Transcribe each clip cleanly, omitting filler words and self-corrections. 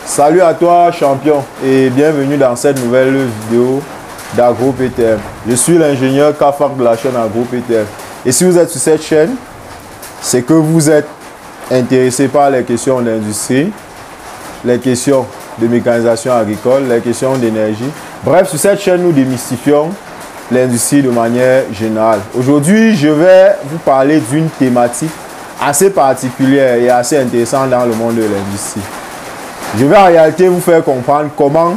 Salut à toi champion et bienvenue dans cette nouvelle vidéo d'AgroPTM. Je suis l'ingénieur Kafak de la chaîne AgroPTM. Et si vous êtes sur cette chaîne, c'est que vous êtes intéressé par les questions d'industrie, les questions de mécanisation agricole, les questions d'énergie. Bref, sur cette chaîne, nous démystifions l'industrie de manière générale. Aujourd'hui, je vais vous parler d'une thématique assez particulière et assez intéressante dans le monde de l'industrie. Je vais en réalité vous faire comprendre comment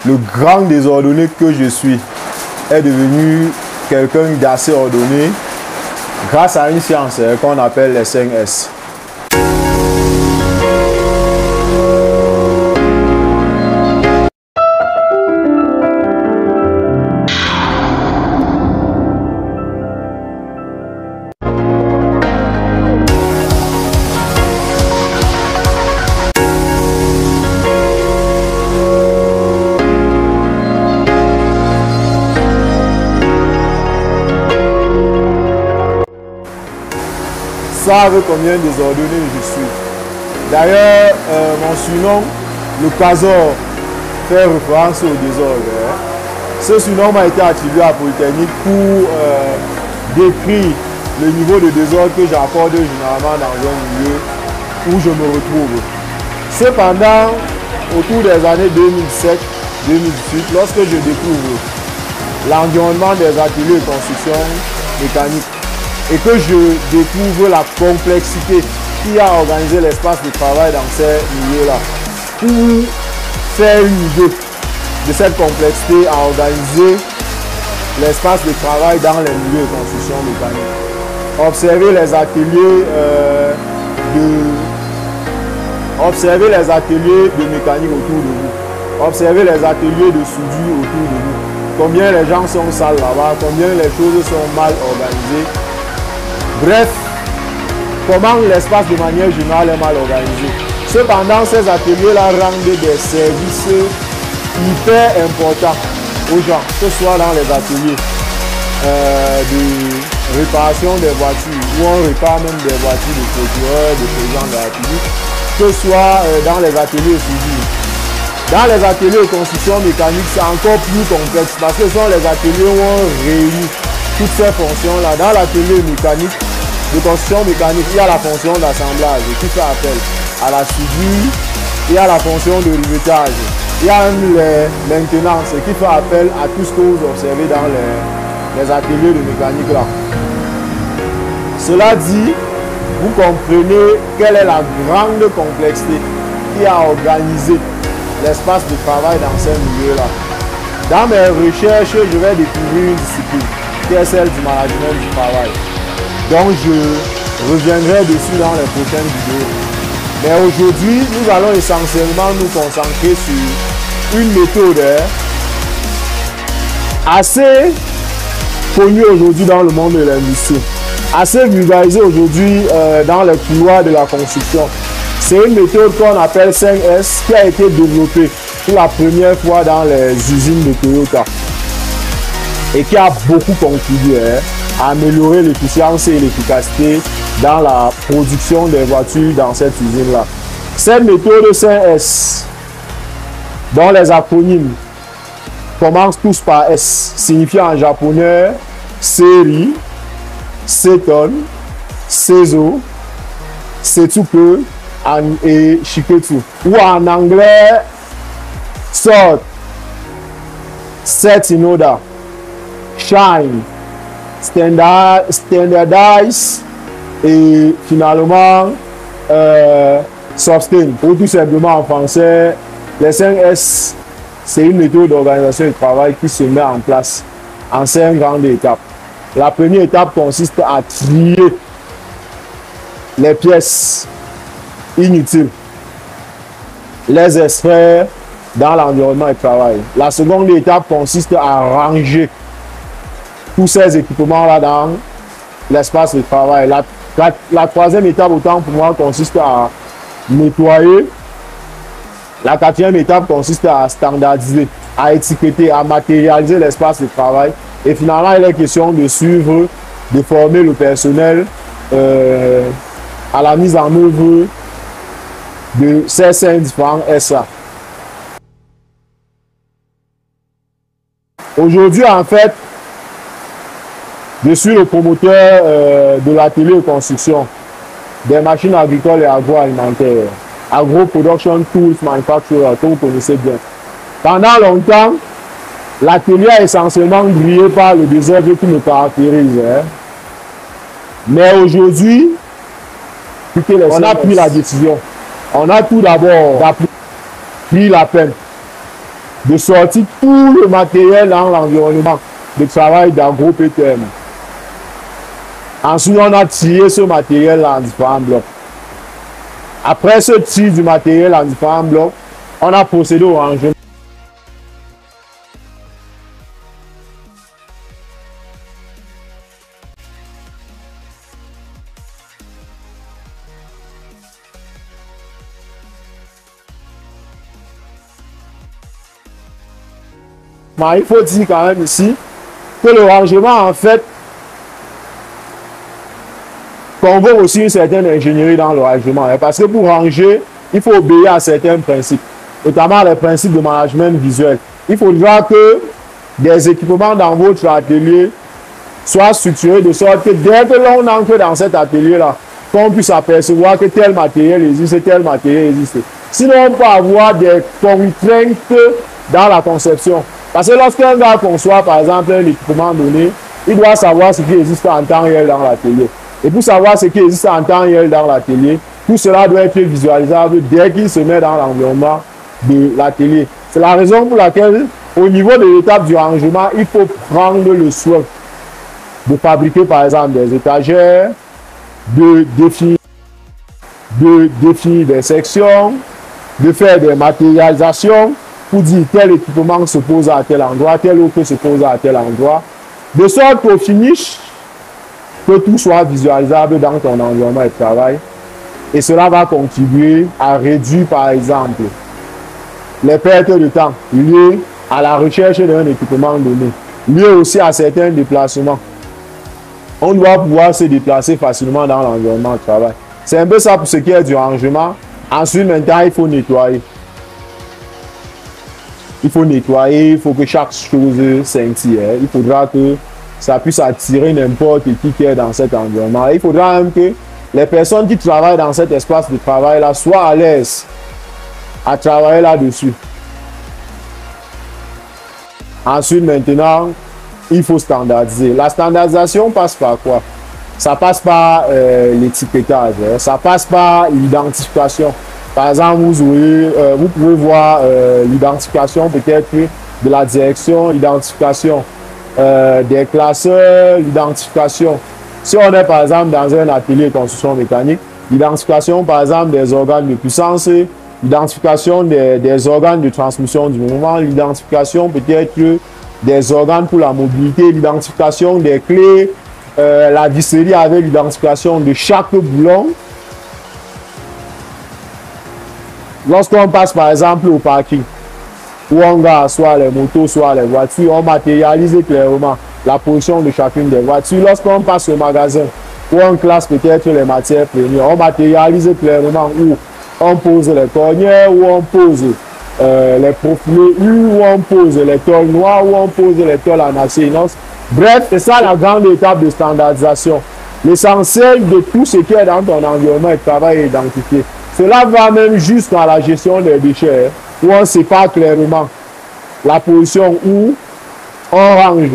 le grand désordonné que je suis est devenu quelqu'un d'assez ordonné grâce à une science qu'on appelle les 5 S. Savez combien désordonné je suis. D'ailleurs, mon surnom, le Casor, fait référence au désordre. Ce surnom m'a été attribué à Polytechnique pour décrire le niveau de désordre que j'accorde généralement dans un milieu où je me retrouve. Cependant, autour des années 2007-2018, lorsque je découvre l'environnement des ateliers de construction mécanique, et que je découvre la complexité qui a organisé l'espace de travail dans ces milieux-là. Pour faire une idée de cette complexité à organiser l'espace de travail dans les milieux de construction mécanique. Observez les ateliers de mécanique autour de vous. Observez les ateliers de soudure autour de vous. Combien les gens sont sales là-bas, combien les choses sont mal organisées. Bref, comment l'espace de manière générale est mal organisé. Cependant, ces ateliers-là rendent des services hyper importants aux gens, que ce soit dans les ateliers de réparation des voitures, où on répare même des voitures de procureurs, de présidents de la République, que ce soit dans les ateliers civils. Dans les ateliers de construction mécanique, c'est encore plus complexe parce que ce sont les ateliers où on réunit toutes ces fonctions-là. Dans l'atelier mécanique, de construction mécanique, il y a la fonction d'assemblage qui fait appel à la soudure, il y a la fonction de rivetage, il y a même les maintenances qui fait appel à tout ce que vous observez dans les ateliers de mécanique là. Cela dit, vous comprenez quelle est la grande complexité qui a organisé l'espace de travail dans ces milieux-là. Dans mes recherches, je vais découvrir une discipline qui est celle du management du travail. Donc je reviendrai dessus dans les prochaines vidéos. Mais aujourd'hui, nous allons essentiellement nous concentrer sur une méthode assez connue aujourd'hui dans le monde de l'industrie, assez vulgarisée aujourd'hui dans les couloirs de la construction. C'est une méthode qu'on appelle 5S qui a été développée pour la première fois dans les usines de Toyota et qui a beaucoup contribué à améliorer l'efficience et l'efficacité dans la production des voitures dans cette usine-là. Cette méthode 5S, dont les acronymes commencent tous par S, signifiant en japonais série, Seton, Seizo, Setsuke et Shiketsu, ou en anglais Sort, Set in Order, Shine, Standardize et finalement Sustain. Ou tout simplement en français, les 5S, c'est une méthode d'organisation du travail qui se met en place en 5 grandes étapes. La première étape consiste à trier les pièces inutiles, les extraire dans l'environnement de travail. La seconde étape consiste à ranger tous ces équipements-là dans l'espace de travail. La troisième étape, autant pour moi, consiste à nettoyer. La quatrième étape consiste à standardiser, à étiqueter, à matérialiser l'espace de travail. Et finalement, il est question de suivre, de former le personnel à la mise en œuvre de ces 5 différents SA. Aujourd'hui, en fait, je suis le promoteur de l'atelier de construction des machines agricoles et agroalimentaires, Agro Production Tools Manufacturer, que vous connaissez bien. Pendant longtemps, l'atelier a essentiellement brillé par le désordre qui me caractérise. Mais aujourd'hui, on a pris la décision. On a tout d'abord pris la peine de sortir tout le matériel dans l'environnement de travail d'Agro PTM. Ensuite, on a tiré ce matériel en différents blocs. Après ce tir du matériel en différents blocs, on a procédé au rangement. Mais il faut dire quand même ici que le rangement, en fait, convoque aussi une certaine ingénierie dans le rangement. Parce que pour ranger, il faut obéir à certains principes, notamment les principes de management visuel. Il faudra que des équipements dans votre atelier soient structurés de sorte que dès que l'on entre dans cet atelier-là, qu'on puisse apercevoir que tel matériel existe, tel matériel existe. Sinon, on peut avoir des contraintes dans la conception. Parce que lorsqu'un gars conçoit, par exemple, un équipement donné, il doit savoir ce qui existe en temps réel dans l'atelier. Et pour savoir ce qui existe en temps réel dans l'atelier, tout cela doit être visualisable dès qu'il se met dans l'environnement de l'atelier. C'est la raison pour laquelle, au niveau de l'étape du rangement, il faut prendre le soin de fabriquer, par exemple, des étagères, de définir des sections, de faire des matérialisations, pour dire tel équipement se pose à tel endroit, tel autre se pose à tel endroit, de sorte qu'au finish, que tout soit visualisable dans ton environnement de travail. Et cela va contribuer à réduire, par exemple, les pertes de temps liées à la recherche d'un équipement donné, liées aussi à certains déplacements. On doit pouvoir se déplacer facilement dans l'environnement de travail. C'est un peu ça pour ce qui est du rangement. Ensuite, maintenant, il faut nettoyer. Il faut nettoyer, il faut que chaque chose scintille. Il faudra que ça puisse attirer n'importe qui est dans cet environnement. Il faudra même que les personnes qui travaillent dans cet espace de travail-là soient à l'aise à travailler là-dessus. Ensuite, maintenant, il faut standardiser. La standardisation passe par quoi? Ça passe par l'étiquetage, ça passe par l'identification. Par exemple, vous pouvez voir l'identification peut-être de la direction, l'identification des classeurs, l'identification. Si on est par exemple dans un atelier de construction mécanique, l'identification par exemple des organes de puissance, l'identification des organes de transmission du mouvement, l'identification peut-être des organes pour la mobilité, l'identification des clés, la visserie avec l'identification de chaque boulon. Lorsqu'on passe par exemple au parking, où on garde soit les motos, soit les voitures, on matérialise clairement la position de chacune des voitures. Lorsqu'on passe au magasin, où on classe peut-être les matières premières, on matérialise clairement où on pose les cornières, où on pose les profilés, où on pose les tôles noires, où on pose les tôles en acier inox. Bref, c'est ça la grande étape de standardisation. L'essentiel de tout ce qui est dans ton environnement de travail est identifié. Cela va même jusqu'à la gestion des déchets, où on sépare clairement la position où on range.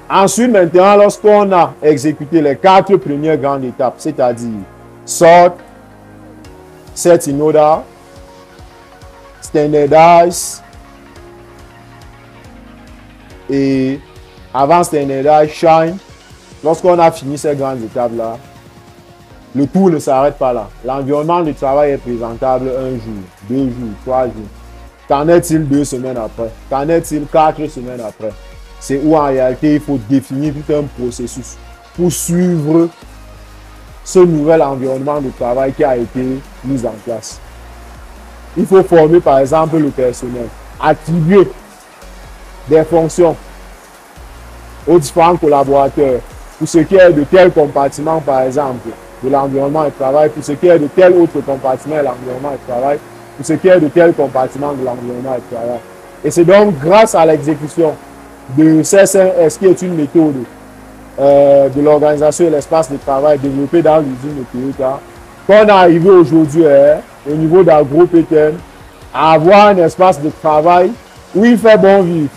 Ensuite, maintenant, lorsqu'on a exécuté les 4 premières grandes étapes, c'est-à-dire sort, set in order, standardize, et avant standardize, shine, lorsqu'on a fini ces grandes étapes-là, le tour ne s'arrête pas là. L'environnement de travail est présentable 1 jour, 2 jours, 3 jours. Qu'en est-il 2 semaines après? Qu'en est-il 4 semaines après? C'est où en réalité il faut définir tout un processus pour suivre ce nouvel environnement de travail qui a été mis en place. Il faut former par exemple le personnel, attribuer des fonctions aux différents collaborateurs pour ce qui est de tel compartiment, par exemple, de l'environnement de travail, pour ce qui est de tel autre compartiment de l'environnement de travail, pour ce qui est de tel compartiment de l'environnement de travail. Et c'est donc grâce à l'exécution de C5S, qui est une méthode de l'organisation et l'espace de travail développée dans l'usine de Toyota, qu'on est arrivé aujourd'hui au niveau d'AgroPTN à avoir un espace de travail où il fait bon vivre,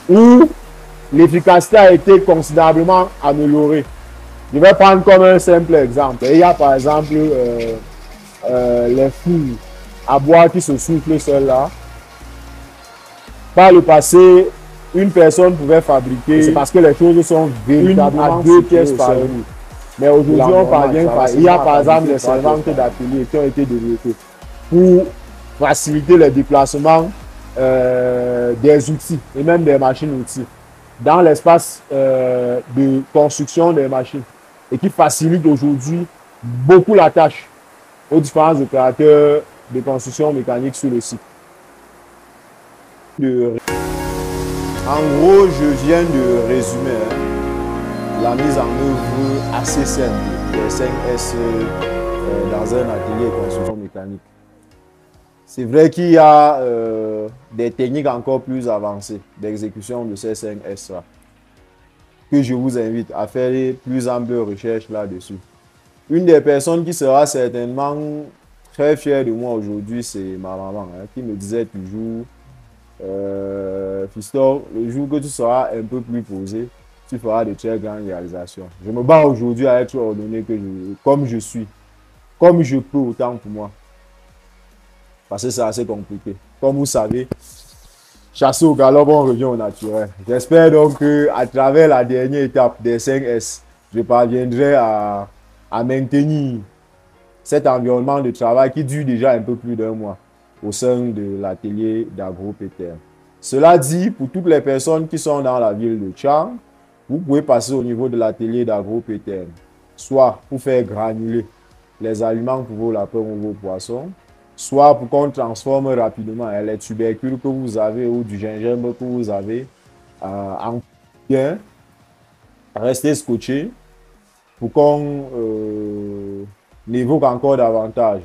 où l'efficacité a été considérablement améliorée. Je vais prendre comme un simple exemple. Il y a par exemple les fours à bois qui se soufflent seuls là. Par le passé, une personne pouvait fabriquer, c'est parce que les choses sont véritablement à 2 pièces par jour. Mais aujourd'hui, on parvient par. Il y a par exemple des servantes d'atelier qui ont été développées pour faciliter le déplacement des outils et même des machines-outils dans l'espace de construction des machines et qui facilite aujourd'hui beaucoup la tâche aux différents opérateurs de construction mécanique sur le site. En gros, je viens de résumer la mise en œuvre assez simple des 5S dans un atelier de construction mécanique. C'est vrai qu'il y a des techniques encore plus avancées d'exécution de ces 5S là, que je vous invite à faire plus ample recherche là-dessus. Une des personnes qui sera certainement très fière de moi aujourd'hui, c'est ma maman, qui me disait toujours Fiston, le jour que tu seras un peu plus posé, tu feras de très grandes réalisations. Je me bats aujourd'hui à être ordonné comme je suis, comme je peux autant pour moi. Parce que c'est assez compliqué. Comme vous savez, chasser au galop, on revient au naturel. J'espère donc qu'à travers la dernière étape des 5S, je parviendrai à maintenir cet environnement de travail qui dure déjà un peu plus d'1 mois au sein de l'atelier d'AgroPTN. Cela dit, pour toutes les personnes qui sont dans la ville de Tchang, vous pouvez passer au niveau de l'atelier d'AgroPTN, soit pour faire granuler les aliments pour vos lapins ou vos poissons, soit pour qu'on transforme rapidement les tubercules que vous avez ou du gingembre que vous avez en bien, restez scotché pour qu'on évoque encore davantage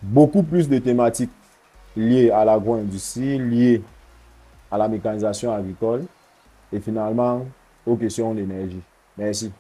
beaucoup plus de thématiques liées à l'agro-industrie, liées à la mécanisation agricole et finalement aux questions d'énergie. Merci.